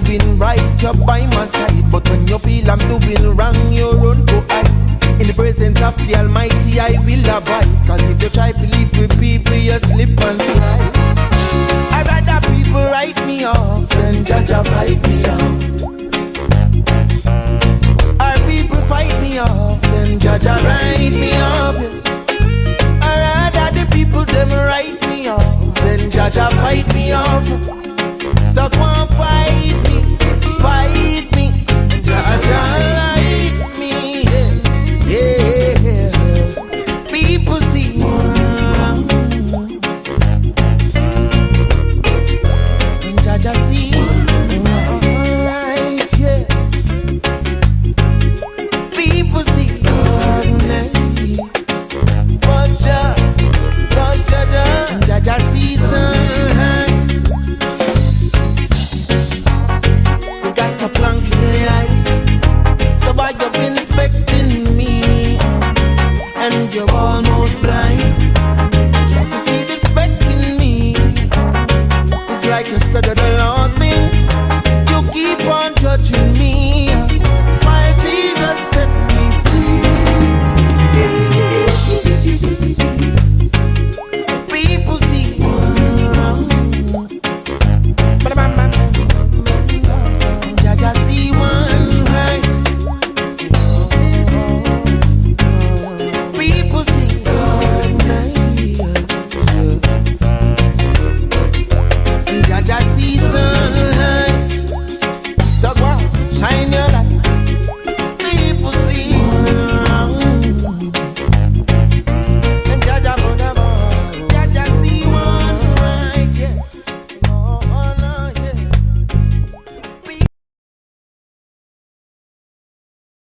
doing right, you're by my side. But when you feel I'm doing wrong, you run to hide. In the presence of the Almighty, I will abide. Cause if you try to live with people, you slip and slide. I'd rather people write me off than Jah fight me off. Or people fight me off than Jah write me off. I'd rather the people them write me off than Jah fight me off. So come on, fight me, fight